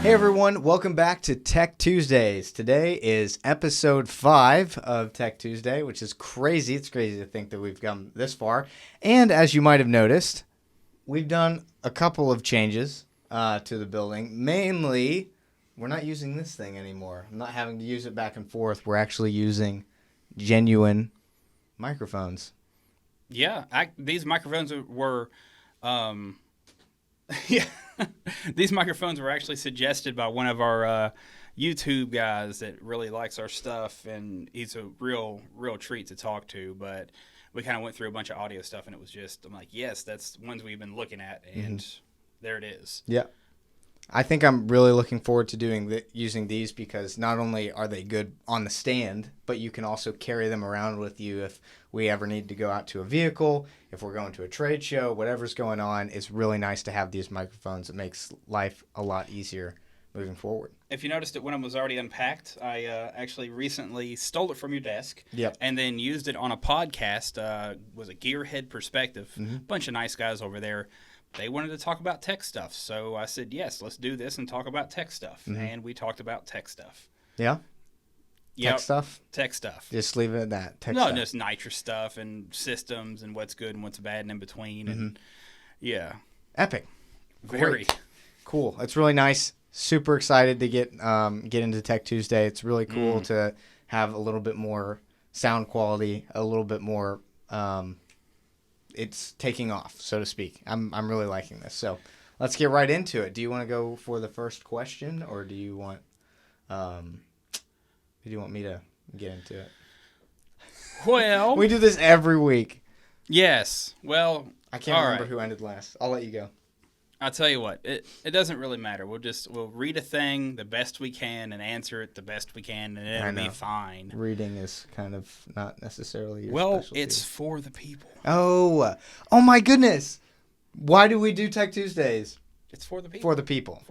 Hey everyone, welcome back to Tech Tuesdays. Today is episode 5 of Tech Tuesday, which is crazy. It's crazy to think that we've come this far. And as you might have noticed, we've done a couple of changes to the building. Mainly, we're not using this thing anymore. I'm not having to use it back and forth. We're actually using genuine microphones. Yeah, these microphones were... yeah. These microphones were actually suggested by one of our YouTube guys that really likes our stuff, and he's a real treat to talk to. But we kind of went through a bunch of audio stuff, and it was just, I'm like, yes, that's ones we've been looking at, and there it is. Yeah. I think I'm really looking forward to using these because not only are they good on the stand, but you can also carry them around with you if we ever need to go out to a vehicle, if we're going to a trade show, whatever's going on. It's really nice to have these microphones. It makes life a lot easier moving forward. If you noticed it when it was already unpacked, I actually recently stole it from your desk. Yep. And then used it on a podcast. Was a Gearhead Perspective. Bunch of nice guys over there. They wanted to talk about tech stuff, so I said, yes, let's do this and talk about tech stuff. And we talked about tech stuff. Yeah? Yep. Tech stuff? Tech stuff. Just leave it at that. Tech no, stuff. Just nitrous stuff and systems and what's good and what's bad and in between. And yeah. Epic. Very. Great. Cool. It's really nice. Super excited to get into Tech Tuesday. It's really cool to have a little bit more sound quality, a little bit more... it's taking off, so to speak. I'm really liking this. So let's get right into it. Do you want to go for the first question, or do you want me to get into it? Well, we do this every week. Yes. Well, I can't remember who ended last. I'll let you go. I'll tell you what. It doesn't really matter. We'll read a thing the best we can and answer it the best we can, and it'll be fine. Reading is kind of not necessarily your specialty. It's for the people. Oh my goodness! Why do we do Tech Tuesdays? It's for the people. For the people.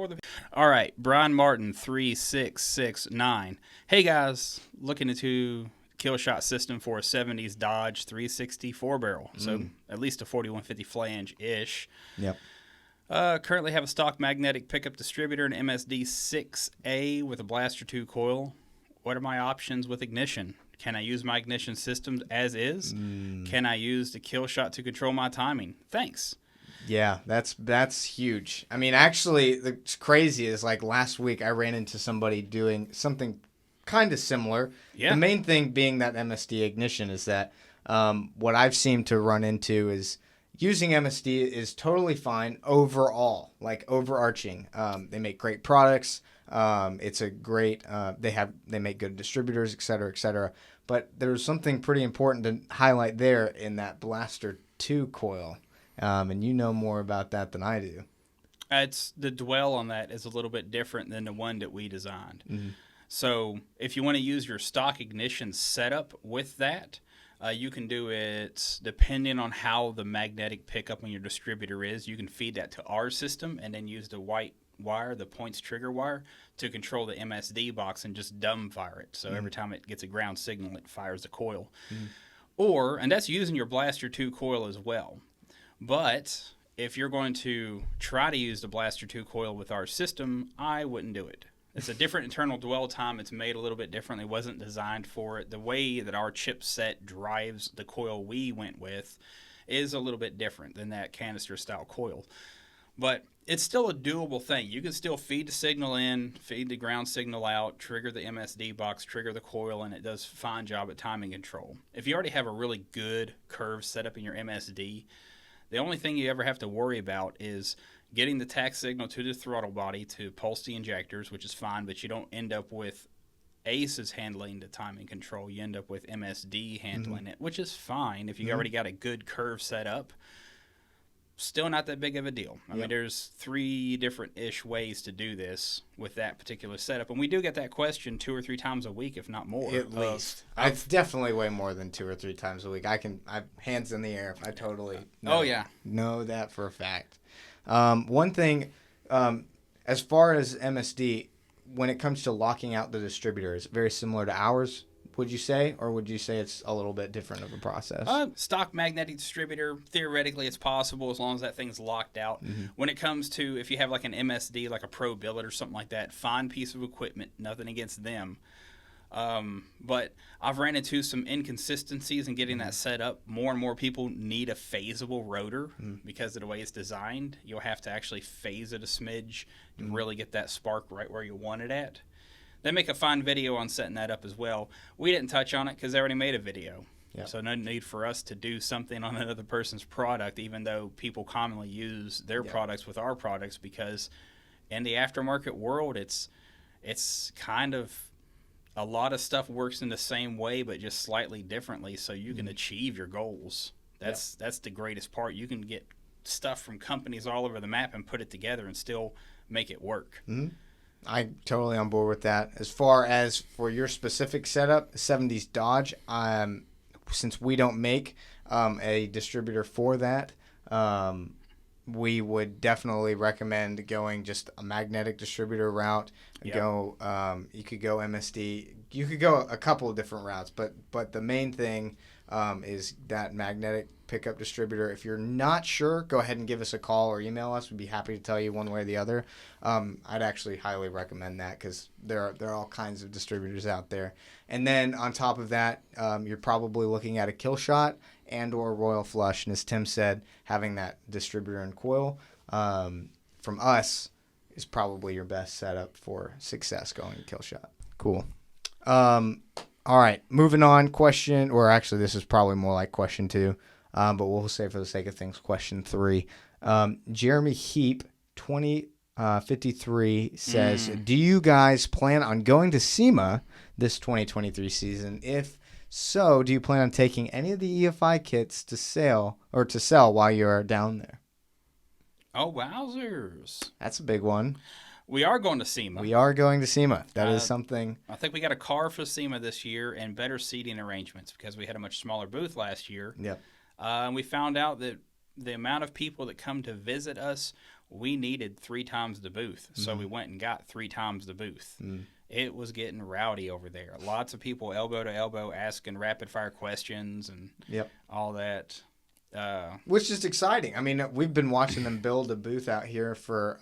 All right, Brian Martin 3669. Hey guys, looking into Killshot system for a 70s Dodge 360 4-barrel, so at least a 4150 flange ish. Yep. Currently have a stock magnetic pickup distributor, an MSD 6A with a Blaster 2 coil. What are my options with ignition? Can I use my ignition system as is? Can I use the Killshot to control my timing? Thanks. Yeah, that's huge. I mean, actually, what's crazy is like last week I ran into somebody doing something kind of similar. Yeah. The main thing being that MSD Ignition is that what I've seemed to run into is using MSD is totally fine overall, like overarching. They make great products. It's a great. They make good distributors, et cetera, et cetera. But there's something pretty important to highlight there in that Blaster 2 coil, and you know more about that than I do. It's the dwell on that is a little bit different than the one that we designed. So if you want to use your stock ignition setup with that. You can do it depending on how the magnetic pickup on your distributor is. You can feed that to our system and then use the white wire, the points trigger wire, to control the MSD box and just dumb fire it. So every time it gets a ground signal, it fires the coil. And that's using your Blaster 2 coil as well. But if you're going to try to use the Blaster 2 coil with our system, I wouldn't do it. It's a different internal dwell time. It's made a little bit differently. It wasn't designed for it. The way that our chipset drives the coil we went with is a little bit different than that canister-style coil. But it's still a doable thing. You can still feed the signal in, feed the ground signal out, trigger the MSD box, trigger the coil, and it does a fine job at timing control. If you already have a really good curve set up in your MSD, the only thing you ever have to worry about is getting the tach signal to the throttle body to pulse the injectors, which is fine, but you don't end up with ACEs handling the timing control. You end up with MSD handling it, which is fine if you already got a good curve set up. Still not that big of a deal. I mean, there's 3 different-ish ways to do this with that particular setup. And we do get that question 2 or 3 times a week, if not more. At least. It's definitely way more than 2 or 3 times a week. I've hands in the air. I totally know that for a fact. One thing, as far as MSD, when it comes to locking out the distributor, is very similar to ours. would you say? Or would you say it's a little bit different of a process? Stock magnetic distributor, theoretically it's possible as long as that thing's locked out. Mm-hmm. When it comes to, if you have like an MSD, like a Pro Billet or something like that, fine piece of equipment, nothing against them. But I've ran into some inconsistencies in getting that set up. More and more people need a phasable rotor because of the way it's designed. You'll have to actually phase it a smidge to really get that spark right where you want it at. They make a fine video on setting that up as well. We didn't touch on it because they already made a video. Yep. So no need for us to do something on another person's product, even though people commonly use their products with our products, because in the aftermarket world, it's kind of a lot of stuff works in the same way, but just slightly differently, so you can achieve your goals. That's the greatest part. You can get stuff from companies all over the map and put it together and still make it work. Mm-hmm. I'm totally on board with that. As far as for your specific setup, 70s Dodge, since we don't make a distributor for that, we would definitely recommend going just a magnetic distributor route. Yep. You could go MSD. You could go a couple of different routes, but the main thing is that magnetic pickup distributor. If you're not sure, go ahead and give us a call or email us. We'd be happy to tell you one way or the other. I'd actually highly recommend that because there are all kinds of distributors out there. And then on top of that, you're probably looking at a Killshot and or Royal Flush. And as Tim said, having that distributor and coil from us is probably your best setup for success going to Killshot. Cool. All right, moving on. Question, or actually this is probably more like question 2, but we'll say for the sake of things, question 3. Jeremy Heap, 2053, says, do you guys plan on going to SEMA this 2023 season? If so, do you plan on taking any of the EFI kits to sell while you're down there? Oh, wowzers. That's a big one. We are going to SEMA. We are going to SEMA. That is something. I think we got a car for SEMA this year and better seating arrangements because we had a much smaller booth last year. Yep. And we found out that the amount of people that come to visit us, we needed 3 times the booth. Mm-hmm. So we went and got 3 times the booth. Mm. It was getting rowdy over there. Lots of people elbow to elbow asking rapid fire questions and all that. Which is exciting. I mean, we've been watching them build a booth out here for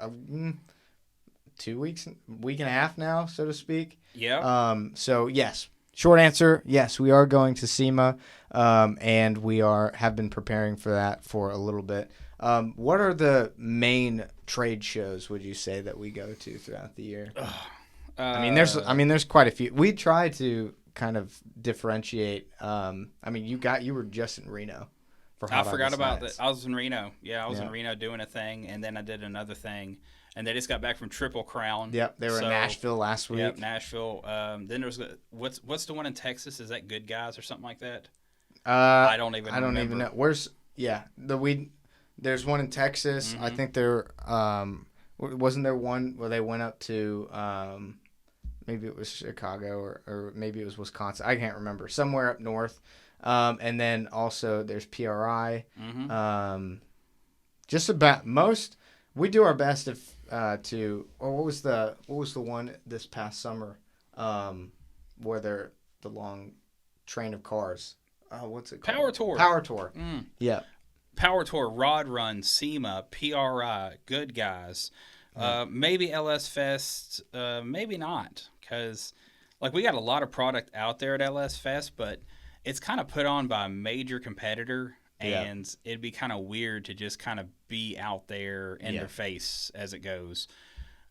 2 weeks, week and a half now, so to speak. Yeah. So yes, short answer, yes, we are going to SEMA, and we have been preparing for that for a little bit. What are the main trade shows, would you say, that we go to throughout the year? There's quite a few. We try to kind of differentiate. You were just in Reno. I forgot about that. I was in Reno. Yeah, I was in Reno doing a thing, and then I did another thing. And they just got back from Triple Crown. Yep, they were in Nashville last week. Yep, Nashville. Then there's what's the one in Texas? Is that Good Guys or something like that? I don't even know. There's one in Texas. Mm-hmm. I think wasn't there one where they went up to maybe it was Chicago or maybe it was Wisconsin. I can't remember. Somewhere up north. And then also there's PRI. Mm-hmm. Just about most. We do our best what was the one this past summer, where they're the long train of cars. What's it called? Power Tour. Power Tour. Mm. Yeah. Power Tour, Rod Run, SEMA, PRI, Good Guys, maybe LS Fest, maybe not, because we got a lot of product out there at LS Fest, but it's kind of put on by a major competitor. And it'd be kind of weird to just kind of be out there in their face as it goes.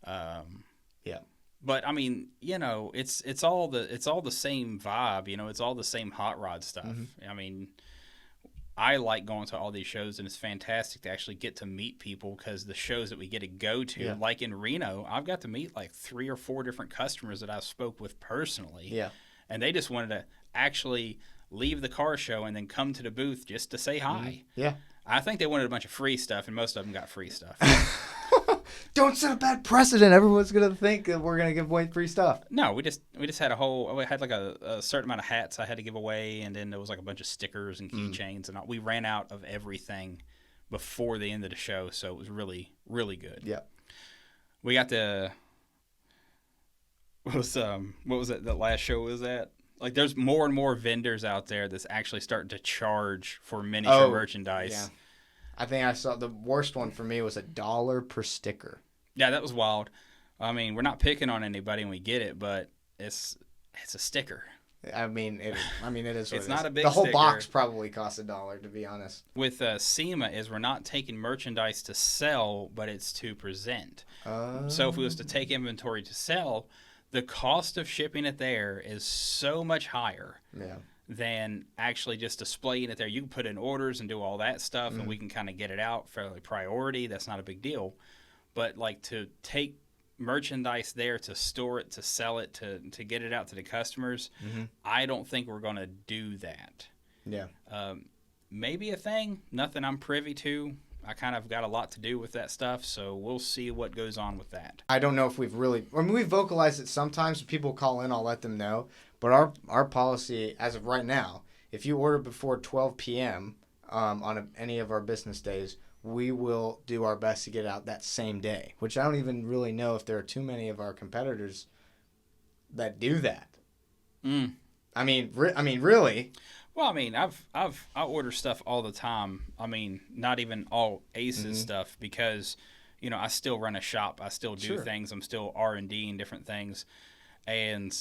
But I mean, it's all the same vibe. It's all the same hot rod stuff. Mm-hmm. I mean, I like going to all these shows, and it's fantastic to actually get to meet people because the shows that we get to go to, like in Reno, I've got to meet 3 or 4 different customers that I spoke with personally. Yeah, and they just wanted to actually leave the car show and then come to the booth just to say hi. Yeah. I think they wanted a bunch of free stuff, and most of them got free stuff. Don't set a bad precedent. Everyone's going to think that we're going to give away free stuff. No, we just had we had a certain amount of hats I had to give away, and then there was a bunch of stickers and keychains, and we ran out of everything before the end of the show, so it was really, really good. Yeah. We got what was it, the last show was at? like there's more and more vendors out there that's actually starting to charge for miniature merchandise. Yeah. I think I saw the worst one for me was $1 per sticker. Yeah, that was wild. I mean, we're not picking on anybody and we get it, but it's a sticker. I mean, it is. It's not a big. The whole sticker. box probably costs $1, to be honest. With SEMA, is we're not taking merchandise to sell, but it's to present. So if we was to take inventory to sell, the cost of shipping it there is so much higher. Yeah. Than actually just displaying it there. You can put in orders and do all that stuff, and we can kind of get it out fairly priority. That's not a big deal. But like to take merchandise there, to store it, to sell it, to get it out to the customers, I don't think we're going to do that. Yeah. Maybe a thing. Nothing I'm privy to. I kind of got a lot to do with that stuff, so we'll see what goes on with that. I don't know if we've really... I mean, we vocalize it sometimes. When people call in, I'll let them know. But our policy, as of right now, if you order before 12 p.m. On any of our business days, we will do our best to get it out that same day, which I don't even really know if there are too many of our competitors that do that. I mean, really... Well, I mean, I order stuff all the time. I mean, not even all Aces stuff because, you know, I still run a shop. I still do things. I'm still R&D and different things. And,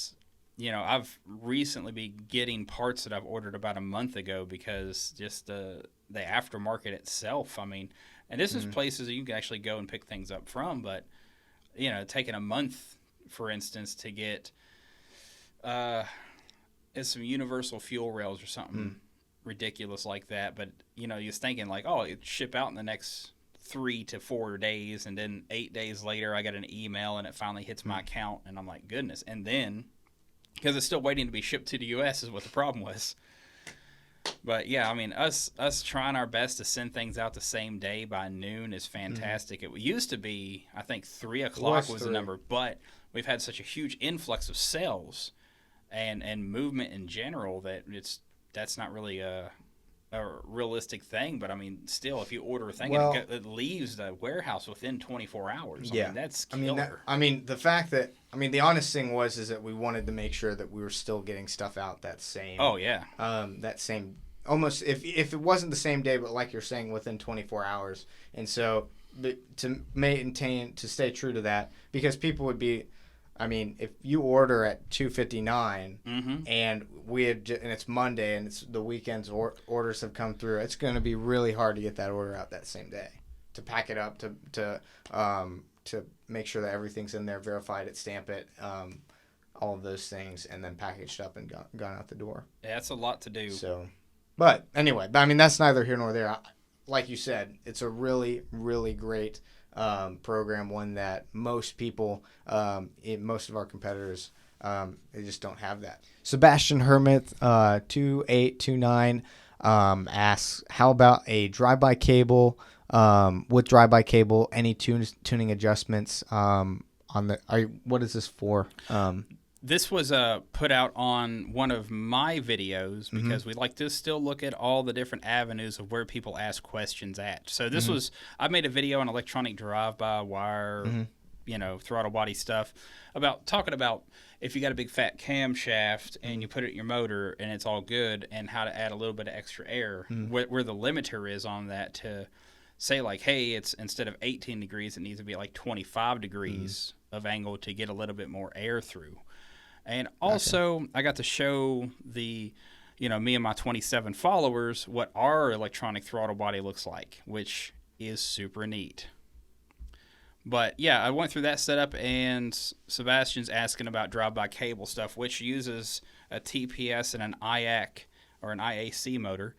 you know, I've recently been getting parts that I've ordered about a month ago because just the aftermarket itself. I mean, and this is places that you can actually go and pick things up from. But, you know, taking a month, for instance, to get it's some universal fuel rails or something ridiculous like that. But, you know, you're thinking like, oh, it ship out in the next 3 to 4 days. And then 8 days later, I got an email and it finally hits my account. And I'm like, goodness. And then, because it's still waiting to be shipped to the U.S. is what the problem was. But, yeah, I mean, us trying our best to send things out the same day by noon is fantastic. It used to be, I think, 3 o'clock was the number. But we've had such a huge influx of sales and movement in general that that's not really a realistic thing. But I mean, still, if you order a thing and it leaves the warehouse within 24 hours, I mean, that's killer. The fact that the honest thing is that we wanted to make sure that we were still getting stuff out that same. Oh yeah. That same, almost if it wasn't the same day, but like you're saying, within 24 hours, and so to stay true to that, because people would be. I mean, if you order at 2:59 and it's Monday and it's the weekend's orders have come through, it's going to be really hard to get that order out that same day. To pack it up, to make sure that everything's in there, verified it, stamp it, all of those things, and then packaged up and gone out the door. Yeah, that's a lot to do. So, but anyway, that's neither here nor there. Like you said, it's a really, really great program, one that most people, most of our competitors, they just don't have that. Sebastian Hermit, 2829, asks, how about a drive-by cable? With drive-by cable, any tuning adjustments what is this for? This was put out on one of my videos because we like to still look at all the different avenues of where people ask questions at. So this was, I made a video on electronic drive-by-wire, throttle body stuff, talking about if you got a big fat camshaft and you put it in your motor and it's all good, and how to add a little bit of extra air, where the limiter is on that to say like, hey, it's instead of 18 degrees, it needs to be like 25 degrees of angle to get a little bit more air through. And also, I got to show me and my 27 followers what our electronic throttle body looks like, which is super neat. But yeah, I went through that setup, and Sebastian's asking about drive-by cable stuff, which uses a TPS and an IAC or an IAC motor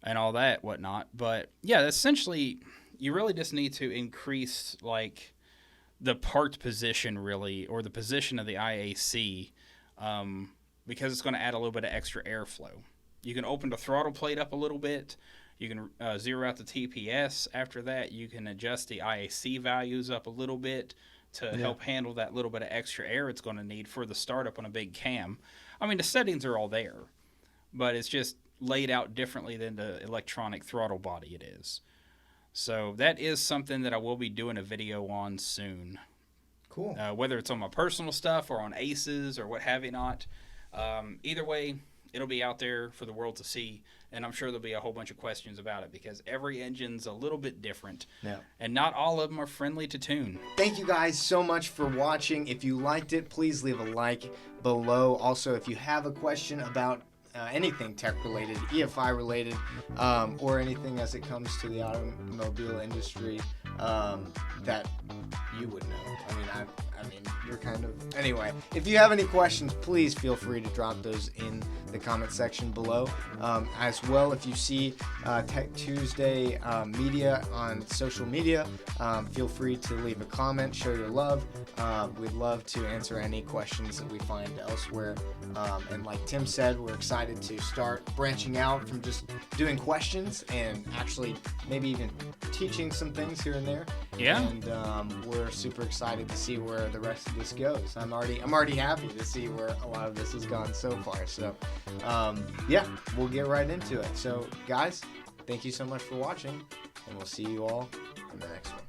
and all that whatnot. But yeah, essentially, you really just need to increase like the part position really, or the position of the IAC, because it's going to add a little bit of extra airflow. You can open the throttle plate up a little bit. You can zero out the TPS. After that, you can adjust the IAC values up a little bit to help handle that little bit of extra air it's going to need for the startup on a big cam. I mean, the settings are all there, but it's just laid out differently than the electronic throttle body it is. So that is something that I will be doing a video on soon. Cool. Whether it's on my personal stuff or on Aces or what have you not. Either way, it'll be out there for the world to see, and I'm sure there'll be a whole bunch of questions about it because every engine's a little bit different, and not all of them are friendly to tune. Thank you guys so much for watching. If you liked it, please leave a like below. Also, if you have a question about anything tech related, EFI related, or anything as it comes to the automobile industry that you would know. I mean, you're kind of... Anyway, if you have any questions, please feel free to drop those in the comment section below. As well, if you see Tech Tuesday media on social media, feel free to leave a comment, show your love. We'd love to answer any questions that we find elsewhere. And like Tim said, we're excited to start branching out from just doing questions and actually maybe even teaching some things here and there. Yeah. And we're super excited to see where the rest of this goes. I'm already happy to see where a lot of this has gone so far. So yeah, we'll get right into it. So guys, thank you so much for watching, and we'll see you all in the next one.